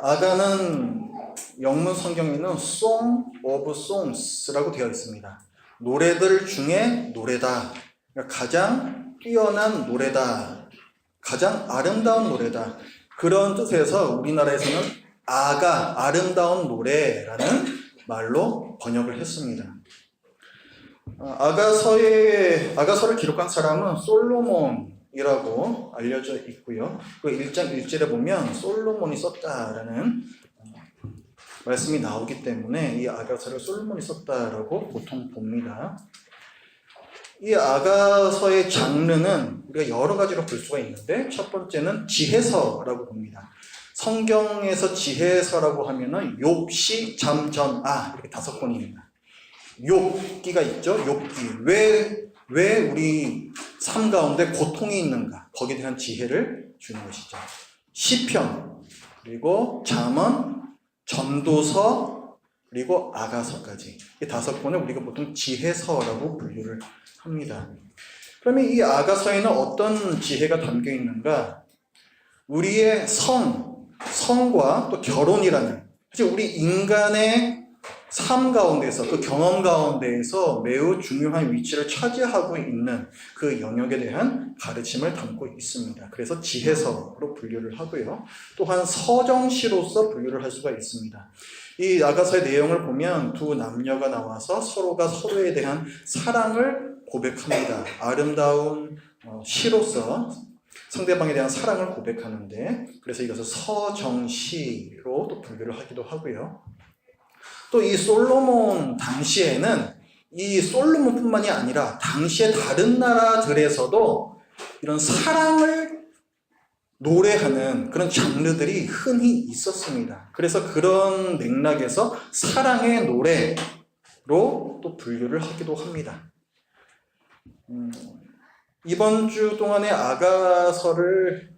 아가는 영문 성경에는 Song of Songs라고 되어 있습니다. 노래들 중에 노래다. 그러니까 가장 뛰어난 노래다. 가장 아름다운 노래다. 그런 뜻에서 우리나라에서는 아가, 아름다운 노래라는 말로 번역을 했습니다. 아가서를 기록한 사람은 솔로몬이라고 알려져 있고요. 그 1장 1절에 보면 솔로몬이 썼다라는 말씀이 나오기 때문에 이 아가서를 솔로몬이 썼다라고 보통 봅니다. 이 아가서의 장르는 우리가 여러 가지로 볼 수가 있는데 첫 번째는 지혜서라고 봅니다. 성경에서 지혜서라고 하면은 욥시, 잠, 전, 아 이렇게 5권입니다. 욥기가 있죠. 욥기. 왜 우리 삶 가운데 고통이 있는가? 거기에 대한 지혜를 주는 것이죠. 시편, 그리고 잠언, 전도서, 그리고 아가서까지. 이 5권을 우리가 보통 지혜서라고 분류를 합니다. 그러면 이 아가서에는 어떤 지혜가 담겨 있는가? 우리의 성과 또 결혼이라는, 사실 우리 인간의 삶 가운데서, 그 경험 가운데에서 매우 중요한 위치를 차지하고 있는 그 영역에 대한 가르침을 담고 있습니다. 그래서 지혜서로 분류를 하고요. 또한 서정시로서 분류를 할 수가 있습니다. 이 아가서의 내용을 보면 두 남녀가 나와서 서로가 서로에 대한 사랑을 고백합니다. 아름다운 시로서 상대방에 대한 사랑을 고백하는데, 그래서 이것을 서정시로 또 분류를 하기도 하고요. 또 이 솔로몬 당시에는 이 솔로몬뿐만이 아니라 당시의 다른 나라들에서도 이런 사랑을 노래하는 그런 장르들이 흔히 있었습니다. 그래서 그런 맥락에서 사랑의 노래로 또 분류를 하기도 합니다. 이번 주 동안에 아가서를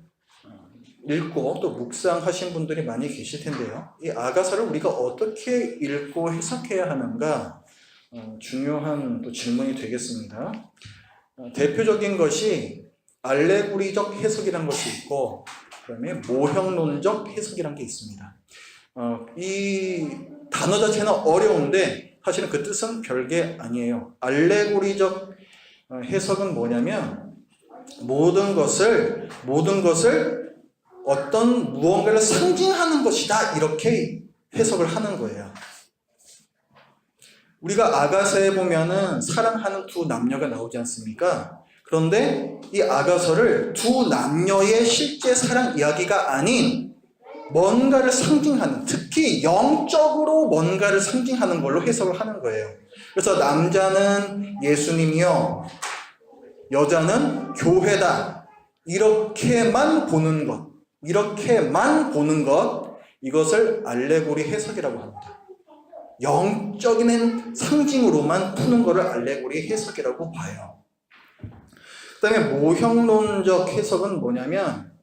읽고 또 묵상하신 분들이 많이 계실 텐데요. 이 아가서를 우리가 어떻게 읽고 해석해야 하는가 중요한 또 질문이 되겠습니다. 대표적인 것이 알레고리적 해석이라는 것이 있고, 그다음에 모형론적 해석이라는 게 있습니다. 이 단어 자체는 어려운데 사실은 그 뜻은 별게 아니에요. 알레고리적 해석은 뭐냐면 모든 것을 어떤 무언가를 상징하는 것이다, 이렇게 해석을 하는 거예요. 우리가 아가서에 보면은 사랑하는 두 남녀가 나오지 않습니까? 그런데 이 아가서를 두 남녀의 실제 사랑 이야기가 아닌 뭔가를 상징하는, 특히 영적으로 뭔가를 상징하는 걸로 해석을 하는 거예요. 그래서 남자는 예수님이요, 여자는 교회다, 이렇게만 보는 것, 이것을 알레고리 해석이라고 합니다. 영적인 상징으로만 푸는 것을 알레고리 해석이라고 봐요. 그 다음에 모형론적 해석은 뭐냐면,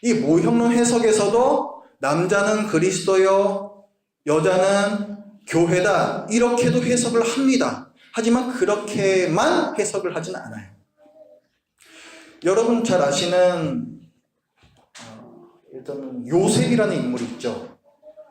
이 모형론 해석에서도 남자는 그리스도요, 여자는 교회다, 이렇게도 해석을 합니다. 하지만 그렇게만 해석을 하진 않아요. 여러분 잘 아시는 일단 요셉이라는 인물이 있죠.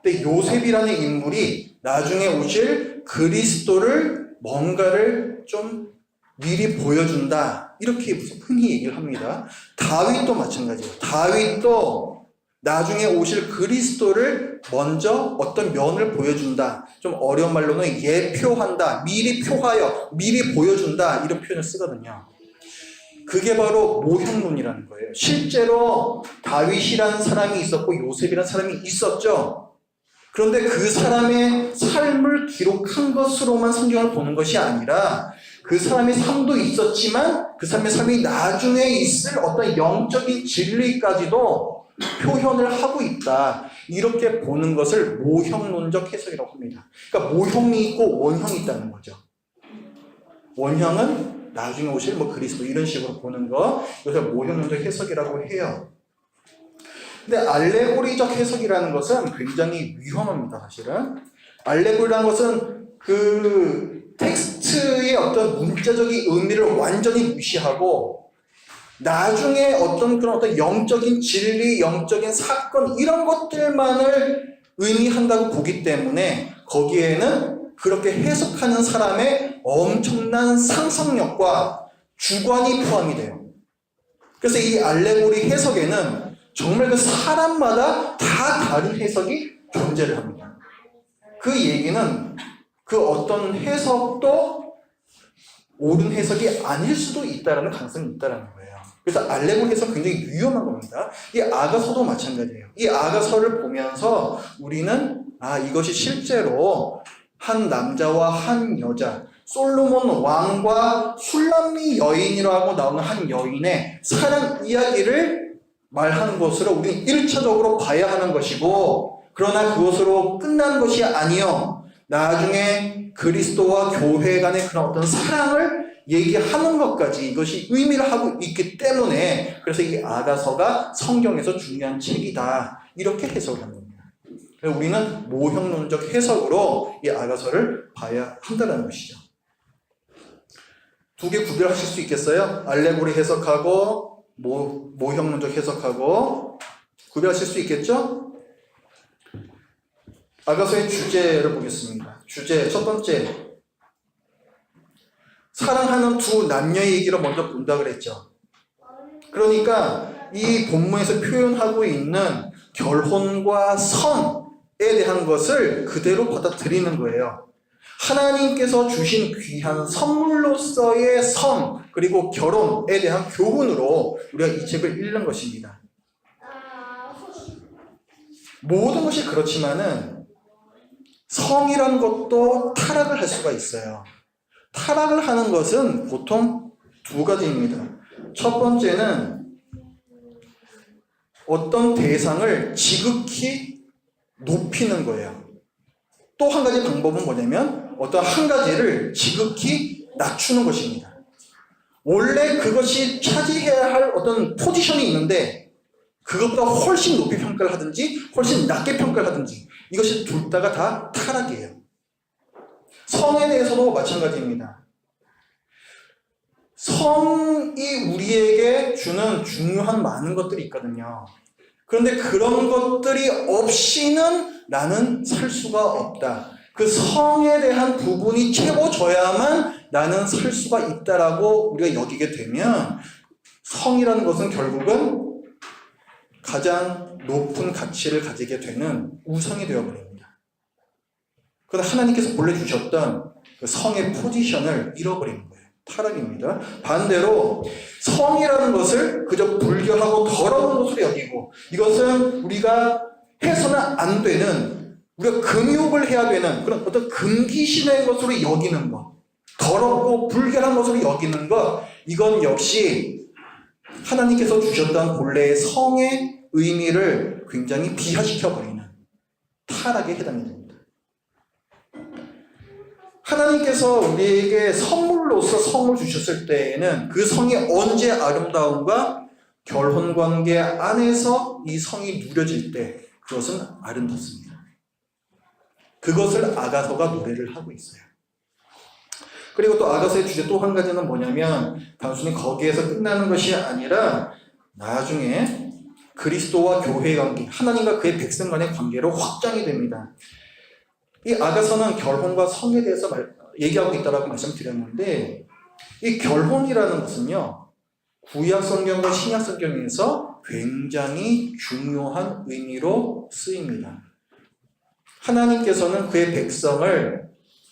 근데 요셉이라는 인물이 나중에 오실 그리스도를 뭔가를 좀 미리 보여준다, 이렇게 흔히 얘기를 합니다. 다윗도 마찬가지예요. 다윗도 나중에 오실 그리스도를 먼저 어떤 면을 보여준다, 좀 어려운 말로는 예표한다, 미리 표하여 미리 보여준다, 이런 표현을 쓰거든요. 그게 바로 모형론이라는 거예요. 실제로 다윗이라는 사람이 있었고 요셉이라는 사람이 있었죠. 그런데 그 사람의 삶을 기록한 것으로만 성경을 보는 것이 아니라 그 사람의 삶도 있었지만 그 사람의 삶이 나중에 있을 어떤 영적인 진리까지도 표현을 하고 있다, 이렇게 보는 것을 모형론적 해석이라고 합니다. 그러니까 모형이 있고 원형이 있다는 거죠. 원형은 나중에 오실 그리스도, 이런 식으로 보는 거, 이것을 모형론적 해석이라고 해요. 근데 알레고리적 해석이라는 것은 굉장히 위험합니다, 사실은. 알레고리라는 것은 그 텍스트의 어떤 문자적인 의미를 완전히 무시하고 나중에 어떤 영적인 진리, 영적인 사건 이런 것들만을 의미한다고 보기 때문에 거기에는 그렇게 해석하는 사람의 엄청난 상상력과 주관이 포함이 돼요. 그래서 이 알레고리 해석에는 정말 그 사람마다 다 다른 해석이 존재를 합니다. 그 얘기는 그 어떤 해석도 옳은 해석이 아닐 수도 있다는 가능성이 있다는 거예요. 그래서 알레고리 해석 굉장히 위험한 겁니다. 이 아가서도 마찬가지예요. 이 아가서를 보면서 우리는 이것이 실제로 한 남자와 한 여자, 솔로몬 왕과 술람미 여인이라고 나오는 한 여인의 사랑 이야기를 말하는 것으로 우리는 1차적으로 봐야 하는 것이고, 그러나 그것으로 끝난 것이 아니요, 나중에 그리스도와 교회 간의 그런 어떤 사랑을 얘기하는 것까지 이것이 의미를 하고 있기 때문에, 그래서 이 아가서가 성경에서 중요한 책이다, 이렇게 해석을 합니다. 우리는 모형론적 해석으로 이 아가서를 봐야 한다는 것이죠. 두 개 구별하실 수 있겠어요? 알레고리 해석하고 모형론적 해석하고 구별하실 수 있겠죠? 아가서의 주제를 보겠습니다. 주제 첫 번째, 사랑하는 두 남녀의 얘기를 먼저 본다 그랬죠. 그러니까 이 본문에서 표현하고 있는 결혼과 성에 대한 것을 그대로 받아들이는 거예요. 하나님께서 주신 귀한 선물로서의 성, 그리고 결혼에 대한 교훈으로 우리가 이 책을 읽는 것입니다. 모든 것이 그렇지만은 성이란 것도 타락을 할 수가 있어요. 타락을 하는 것은 보통 두 가지입니다. 첫 번째는 어떤 대상을 지극히 높이는 거예요. 또 한 가지 방법은 뭐냐면 어떤 한 가지를 지극히 낮추는 것입니다. 원래 그것이 차지해야 할 어떤 포지션이 있는데 그것보다 훨씬 높이 평가를 하든지 훨씬 낮게 평가를 하든지, 이것이 둘 다가 다 타락이에요. 성에 대해서도 마찬가지입니다. 성이 우리에게 주는 중요한 많은 것들이 있거든요. 그런데 그런 것들이 없이는 나는 살 수가 없다. 그 성에 대한 부분이 채워져야만 나는 살 수가 있다라고 우리가 여기게 되면, 성이라는 것은 결국은 가장 높은 가치를 가지게 되는 우상이 되어버립니다. 그러나 하나님께서 본래 주셨던 그 성의 포지션을 잃어버리는 거예요. 타락입니다. 반대로 성이라는 것을 그저 불결하고 더러운 것으로 여기고, 이것은 우리가 해서는 안 되는, 우리가 금욕을 해야 되는 그런 어떤 금기신의 것으로 여기는 것, 더럽고 불결한 것으로 여기는 것, 이건 역시 하나님께서 주셨던 본래의 성의 의미를 굉장히 비하시켜버리는 타락에 해당이 됩니다. 하나님께서 우리에게 선물로서 성을 주셨을 때에는 그 성이 언제 아름다움과 결혼관계 안에서 이 성이 누려질 때 그것은 아름답습니다. 그것을 아가서가 노래를 하고 있어요. 그리고 또 아가서의 주제 또 한 가지는 뭐냐면, 단순히 거기에서 끝나는 것이 아니라 나중에 그리스도와 교회의 관계, 하나님과 그의 백성 간의 관계로 확장이 됩니다. 이 아가서는 결혼과 성에 대해서 얘기하고 있다고 말씀드렸는데, 이 결혼이라는 것은요, 구약 성경과 신약 성경에서 굉장히 중요한 의미로 쓰입니다. 하나님께서는 그의 백성을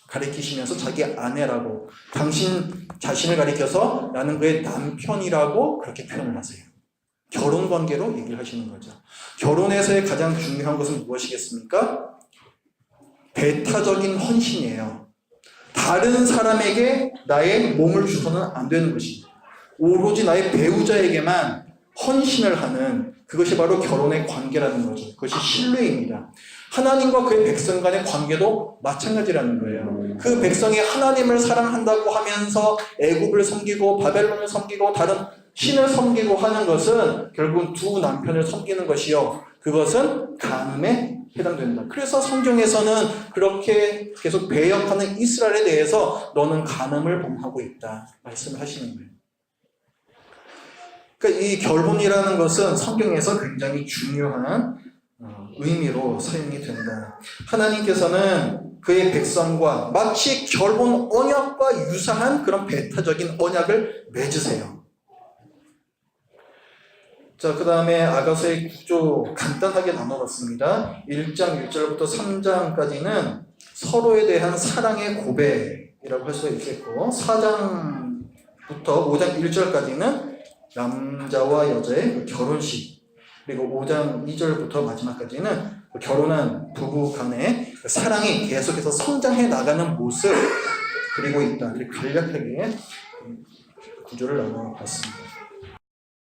가리키시면서 자기 아내라고, 당신 자신을 가리켜서 나는 그의 남편이라고 그렇게 표현을 하세요. 결혼 관계로 얘기를 하시는 거죠. 결혼에서의 가장 중요한 것은 무엇이겠습니까? 배타적인 헌신이에요. 다른 사람에게 나의 몸을 주서는 안 되는 것입니다. 오로지 나의 배우자에게만 헌신을 하는, 그것이 바로 결혼의 관계라는 거죠. 그것이 신뢰입니다. 하나님과 그의 백성 간의 관계도 마찬가지라는 거예요. 그 백성이 하나님을 사랑한다고 하면서 애굽을 섬기고 바벨론을 섬기고 다른 신을 섬기고 하는 것은 결국은 두 남편을 섬기는 것이요, 그것은 간음에 해당된다. 그래서 성경에서는 그렇게 계속 배역하는 이스라엘에 대해서 너는 간음을 범하고 있다 말씀을 하시는 거예요. 그러니까 이 결혼이라는 것은 성경에서 굉장히 중요한 의미로 사용이 된다. 하나님께서는 그의 백성과 마치 결혼 언약과 유사한 그런 배타적인 언약을 맺으세요. 자, 그 다음에 아가서의 구조 간단하게 나눠봤습니다. 1장 1절부터 3장까지는 서로에 대한 사랑의 고백이라고 할 수가 있겠고, 4장부터 5장 1절까지는 남자와 여자의 결혼식, 그리고 5장 2절부터 마지막까지는 결혼한 부부 간의 사랑이 계속해서 성장해 나가는 모습 그리고 있다. 이렇게 간략하게 구조를 나눠봤습니다.